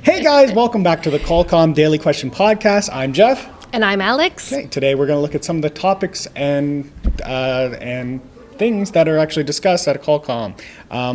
Hey guys, welcome back to the culcom Daily Question Podcast. I'm Jeff. And I'm Alex. Okay, today we're going to look at some of the topics and things that are actually discussed at culcom.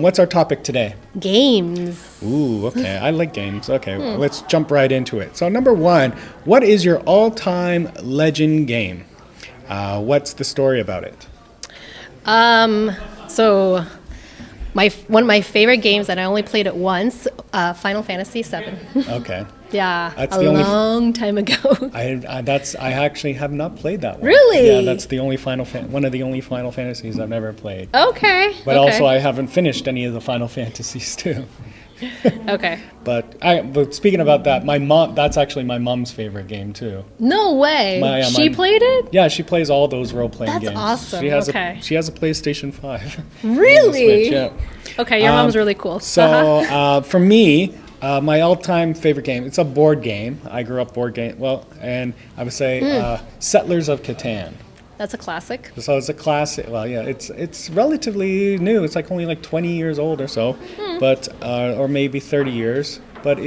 What's our topic today? Games. Ooh, okay. I like games. Okay, let's jump right into it. So number one, what is your all-time legend game? What's the story about it? So one of my favorite games that I only played it once, Final Fantasy VII. Okay. Yeah, That's a long time ago. I actually have not played that one. Really? Yeah, that's the only one of the only Final Fantasies I've ever played. Okay. But also I haven't finished any of the Final Fantasies too. Okay. But speaking about that, that's actually my mom's favorite game too. No way. She played it? Yeah, she plays all those role-playing games. That's awesome. She has a PlayStation 5. Really? Switch, yeah. Okay, your mom's really cool. So for me, my all-time favorite game, it's a board game. I grew up board game. And I would say Settlers of Catan. That's a classic. So it's a classic. Well, yeah, it's relatively new. It's like only like 20 years old or so, but or maybe 30 years. But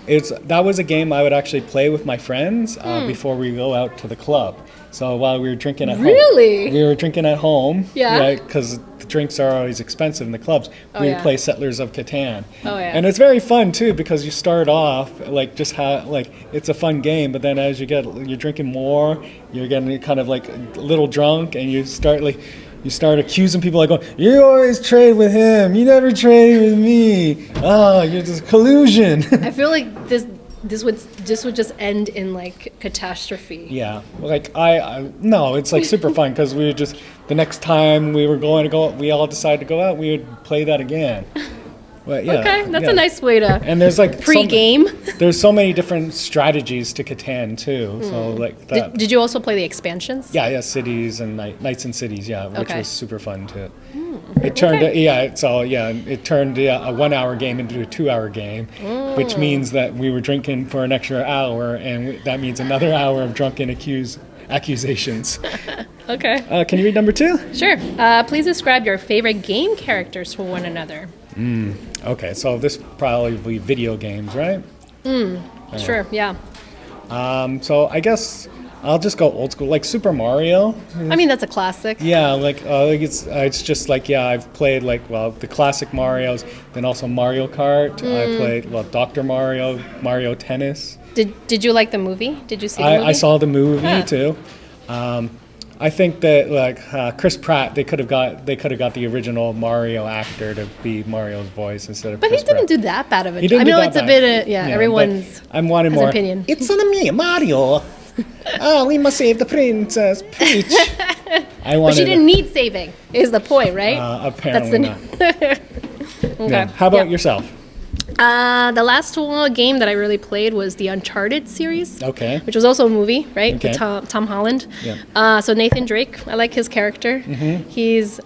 that was a game I would actually play with my friends before we go out to the club. So while we were drinking at home. Really? We were drinking at home. Yeah. Right, because the drinks are always expensive in the clubs. We would play Settlers of Catan. Oh yeah. And it's very fun too because you start off like it's a fun game, but then as you're drinking more, you're getting kind of like a little drunk, and you start accusing people, like going, you always trade with him, you never trade with me. Oh, you're just collusion. I feel like this would just end in like catastrophe. Yeah, like no, it's like super fun because we were just the next time we all decided to go out, we would play that again. But yeah, okay, that's a nice way to. And there's like pre-game. There's so many different strategies to Catan too. So like that. Did you also play the expansions? Yeah, cities and nights and cities. Yeah, which was super fun too. It turned it turned a 1 hour game into a 2 hour game, which means that we were drinking for an extra hour, and that means another hour of drunken accusations. Okay. Can you read number 2? Sure. Please describe your favorite game characters for one another. Okay, so this probably be video games, right? Sure. Yeah. So I guess I'll just go old school, like Super Mario. I mean, that's a classic. Yeah, it's just like I've played the classic Marios, then also Mario Kart. I played Dr. Mario Tennis. Did you like the movie? Did you see the movie? I saw the movie too. I think that Chris Pratt, they could have got the original Mario actor to be Mario's voice instead of. But Chris he didn't Pratt. do that bad of a job. I know it's a bit everyone's. I'm wanting more opinion. It's on me, Mario. We must save the princess Peach. But she didn't need saving. Is the point, right? Apparently not. Okay. Yeah. How about yourself? The last game that I really played was the Uncharted series. Okay. Which was also a movie, right? Okay. With Tom Holland. Yeah. So Nathan Drake, I like his character. It's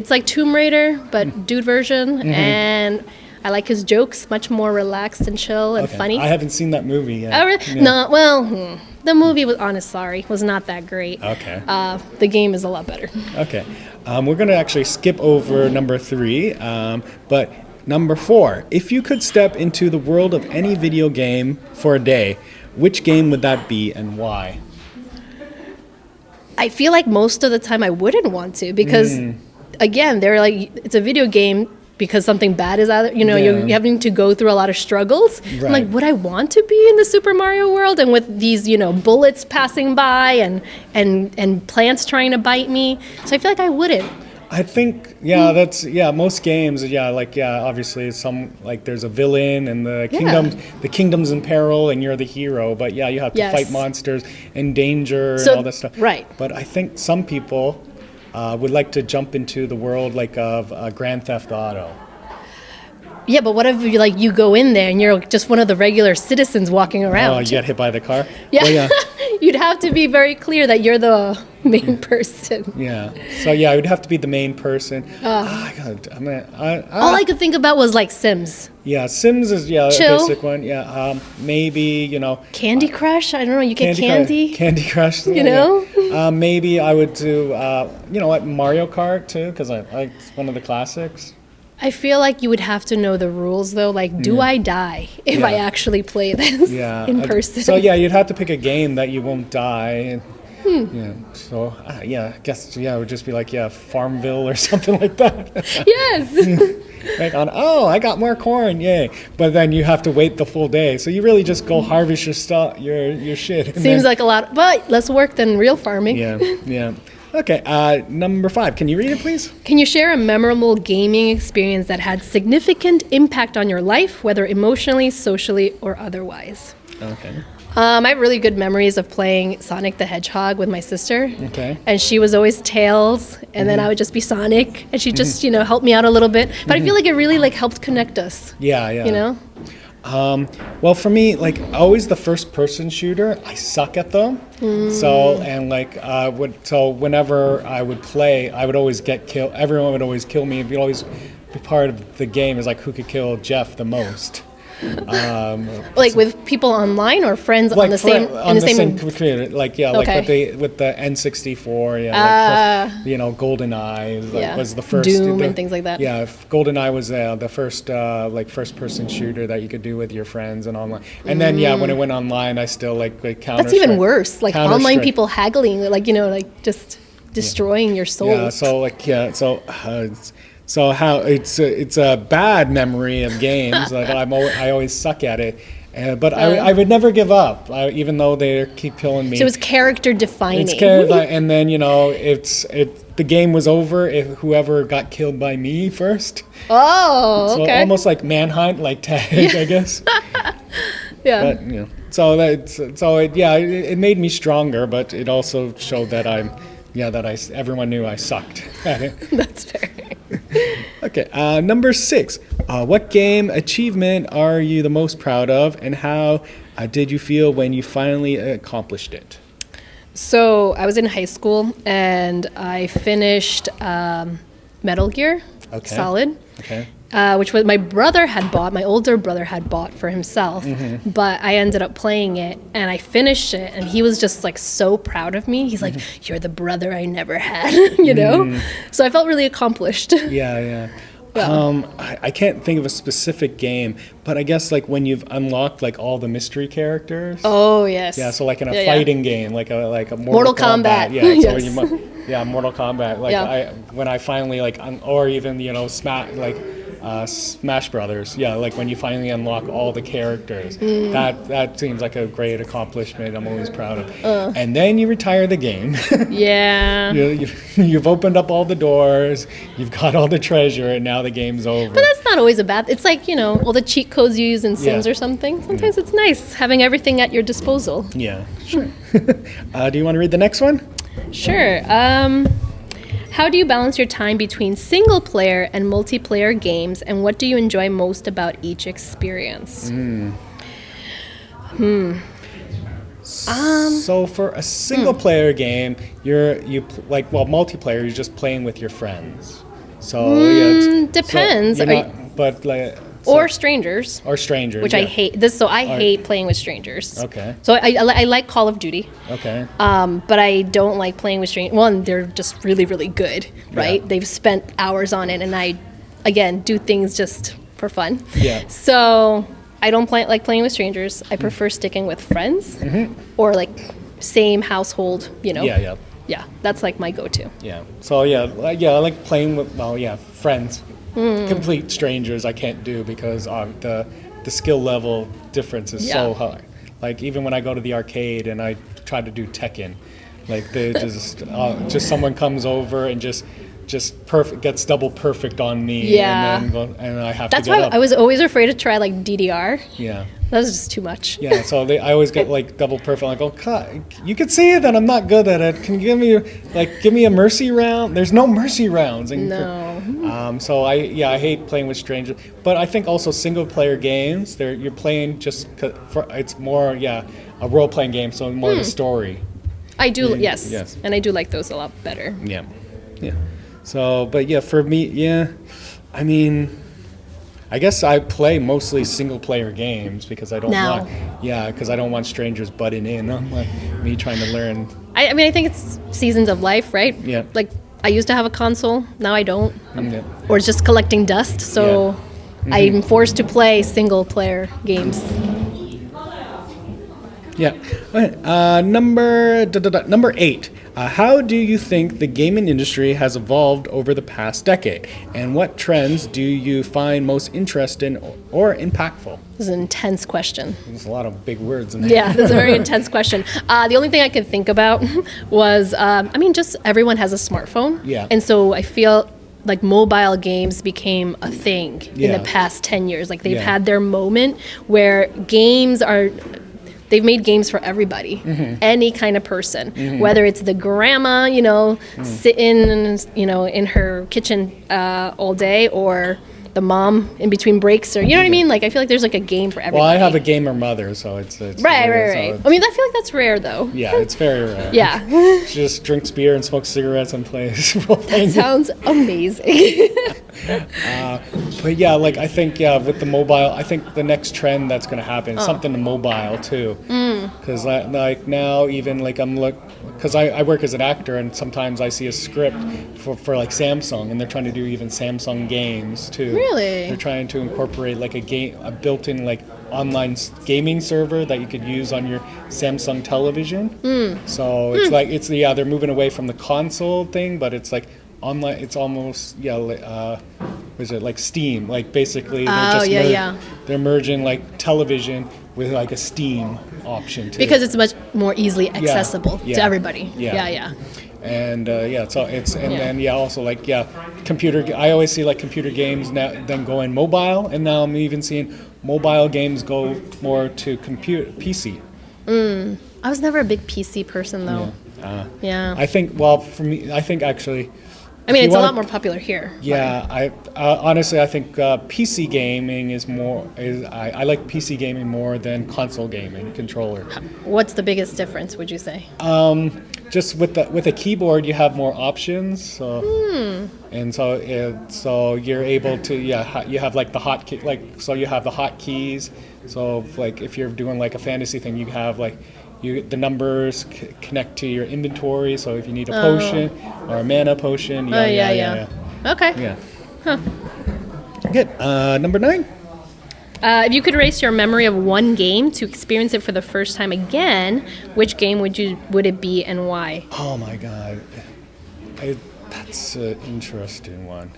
like Tomb Raider, but dude version, and I like his jokes, much more relaxed and chill and funny. I haven't seen that movie yet. Oh, really? Yeah. No, well, the movie was not that great. Okay. The game is a lot better. Okay. We're going to actually skip over number 3, but number 4, if you could step into the world of any video game for a day, which game would that be and why? I feel like most of the time I wouldn't want to because, again, they're like, it's a video game because something bad is out there. You're having to go through a lot of struggles. Right. I'm like, would I want to be in the Super Mario world and with these, bullets passing by and plants trying to bite me? So I feel like I wouldn't. I think, most games, obviously there's a villain and the kingdom's in peril and you're the hero, but you have to fight monsters and danger and all that stuff. Right. But I think some people would like to jump into the world of Grand Theft Auto. Yeah, but what if you go in there and you're just one of the regular citizens walking around? Oh, you get hit by the car? Yeah. Well, yeah. You'd have to be very clear that you're the main person. Yeah. So yeah, it would have to be the main person. All I could think about was like Sims. Yeah, Sims is Chill. a basic one. Yeah, maybe Candy Crush. I don't know. You get candy. Candy Crush. Maybe I would do Mario Kart too because it's one of the classics. I feel like you would have to know the rules though. Like, do I die if I actually play this in person? So yeah, you'd have to pick a game that you won't die. And, yeah. So I guess it would just be like Farmville or something like that. Yes. Like I got more corn, yay! But then you have to wait the full day, so you really just go harvest your stuff, your shit. Seems like a lot, but less work than real farming. Yeah. Okay, number 5. Can you read it, please? Can you share a memorable gaming experience that had significant impact on your life, whether emotionally, socially, or otherwise? Okay. I have really good memories of playing Sonic the Hedgehog with my sister. Okay. And she was always Tails, and then I would just be Sonic, and she just, helped me out a little bit. But I feel like it really helped connect us. Yeah. You know? Well, for me, always the first-person shooter, I suck at them. So whenever I would play, I would always get killed. Everyone would always kill me. It would always be part of the game is who could kill Jeff the most. With people online or friends on the same computer, with the N64, GoldenEye was the first. Doom and things like that. Yeah, GoldenEye was the first first-person shooter that you could do with your friends and online. And then when it went online, I still Counter-Strike. That's even worse. Online people haggling, just destroying your soul. Yeah. So how it's a bad memory of games. I always suck at it, but I would never give up, even though they keep killing me. So it's character defining. And then the game was over if whoever got killed by me first. Oh, okay. So almost like Manhunt, tag, I guess. Yeah. But it made me stronger, but it also showed that everyone knew I sucked at it. That's fair. Okay, number 6. What game achievement are you the most proud of, and how did you feel when you finally accomplished it? So I was in high school, and I finished Metal Gear Solid. Okay. Which was my older brother had bought for himself, but I ended up playing it and I finished it, and he was just so proud of me. He's like, "You're the brother I never had," So I felt really accomplished. Yeah. I can't think of a specific game, but I guess when you've unlocked all the mystery characters. Oh yes. Yeah, so in a fighting game, like a Mortal Kombat. Yeah. Yes. So Mortal Kombat. When I finally or even Smash Brothers. Yeah, when you finally unlock all the characters. That seems like a great accomplishment. I'm always proud of. And then you retire the game. Yeah. You've opened up all the doors. You've got all the treasure, and now the game's over. But that's not always a bad. It's all the cheat codes you use in Sims or something. Sometimes it's nice having everything at your disposal. Yeah, sure. Do you want to read the next one? Sure. How do you balance your time between single-player and multiplayer games, and what do you enjoy most about each experience? So for a single-player game, multiplayer, you're just playing with your friends. So depends. Or strangers. Which I hate. I hate playing with strangers. Okay. So I like Call of Duty. Okay. But I don't like playing with strangers. One, they're just really, really good, right? Yeah. They've spent hours on it, and I, again, do things just for fun. Yeah. So I don't like playing with strangers. I prefer sticking with friends or same household, Yeah. Yeah, that's my go-to. Yeah. So I like playing with friends. Complete strangers I can't do because the skill level difference is so high. Even when I go to the arcade and I try to do Tekken, they just someone comes over and just perfect gets double perfect on me. Yeah. And I have That's to get why up. I was always afraid to try DDR. Yeah. That was just too much. Yeah, so I always get double perfect. You can see that I'm not good at it. Can you give me a mercy round? There's no mercy rounds. No. So I hate playing with strangers. But I think also single player games, you're playing it's more a role playing game, so more the story. I do, yes, and I do like those a lot better. Yeah. So, but for me, I mean, I guess I play mostly single-player games because I don't want strangers butting in on me trying to learn. I mean, I think it's seasons of life, right? Yeah. I used to have a console. Now I don't. Yeah. Or it's just collecting dust. So I'm forced to play single player games. Yeah. Okay. Number 8. How do you think the gaming industry has evolved over the past decade? And what trends do you find most interesting or impactful? This is an intense question. There's a lot of big words in there. Yeah, this is a very intense question. The only thing I could think about was, just everyone has a smartphone. Yeah. And so I feel like mobile games became a thing in the past 10 years. Like they've had their moment where they've made games for everybody, any kind of person, whether it's the grandma, sitting, in her kitchen all day, or the mom in between breaks, or you know what I mean? Like I feel like there's like a game for everybody. Well, I have a gamer mother, so it's right. So I mean, I feel like that's rare though. yeah, it's very rare. Yeah. She just drinks beer and smokes cigarettes and plays role playing. Sounds amazing. But yeah, like I think with the mobile, I think the next trend that's going to happen is something mobile too. Because like now, even like because I work as an actor, and sometimes I see a script for like Samsung, and they're trying to do even Samsung games too. Really? They're trying to incorporate like a built-in like online gaming server that you could use on your Samsung television. So it's like they're moving away from the console thing, but it's like online. It's almost like Steam? Like basically they're merging like television with like a Steam option too. Because it's much more easily accessible to everybody. Yeah. And so it's then also like computer. I always see like computer games now then going mobile, and now I'm even seeing mobile games go more to PC. I was never a big PC person though. Yeah. I think for me, I think actually. I mean, it's a lot more popular here. Yeah, I honestly I think PC gaming is more. I like PC gaming more than console gaming controller. What's the biggest difference? Would you say? Just with a keyboard, you have more options. So and so you're able to you have like the hotkey you have the hotkeys. So like if you're doing like a fantasy thing, you have like. The numbers connect to your inventory, so if you need a potion or a mana potion, Okay. Yeah. Huh. Good. Number 9. If you could erase your memory of one game to experience it for the first time again, which game would it be and why? Oh my God, that's an interesting one.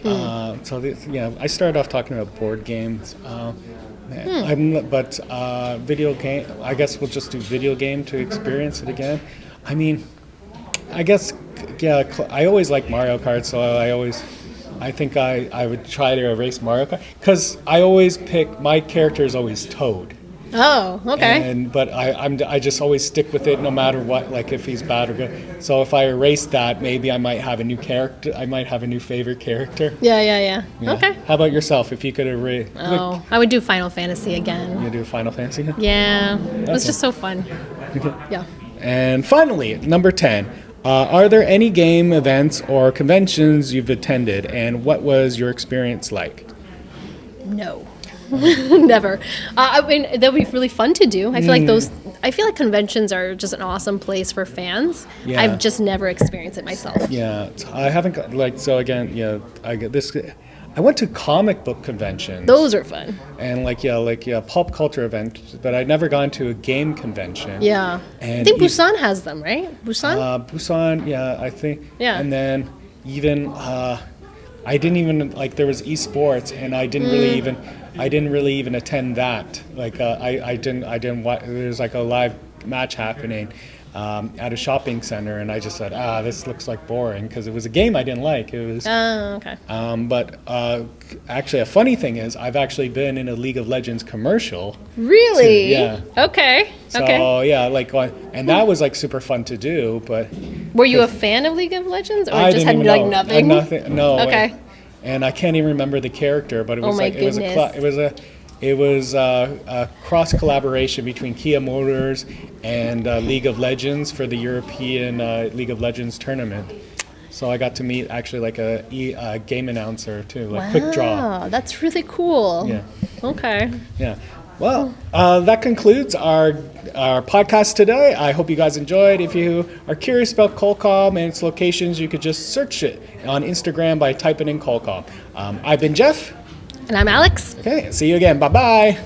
I started off talking about board games. Video game. I guess we'll just do video game to experience it again. I mean, I guess I always like Mario Kart, so I think I would try to erase Mario Kart because I always pick my character is always Toad. Oh, okay. But I just always stick with it no matter what, like if he's bad or good. So if I erase that, maybe I might have a new character. I might have a new favorite character. Yeah. Okay. How about yourself? If you could erase... I would do Final Fantasy again. You do Final Fantasy? Yeah. It was just so fun. Yeah. And finally, number 10. Are there any game events or conventions you've attended, and what was your experience like? No. Never. I mean, that would be really fun to do. I feel like conventions are just an awesome place for fans. Yeah. I've just never experienced it myself. Yeah, I haven't I get this. I went to comic book conventions. Those are fun. And pulp culture events, but I'd never gone to a game convention. Yeah. And I think Busan has them, right? Busan? Busan, yeah, I think. Yeah. And then even I didn't even there was esports, and I didn't really even attend that. I didn't watch. There's like a live match happening at a shopping center, and I just said, this looks like boring because it was a game I didn't like. It was. Oh, okay. But actually, a funny thing is, I've actually been in a League of Legends commercial. Really? Yeah. Okay. So and that was like super fun to do. But were you a fan of League of Legends, or I just didn't had even know. nothing? Nothing. No. Okay. And I can't even remember the character, but it was it was a cross collaboration between Kia Motors and League of Legends for the European League of Legends tournament. So I got to meet actually like a game announcer too, like Quick Draw. Wow, that's really cool. Yeah. Okay. Yeah. Well, that concludes our podcast today. I hope you guys enjoyed. If you are curious about culcom and its locations, you could just search it on Instagram by typing in culcom. I've been Jeff. And I'm Alex. Okay, see you again. Bye-bye.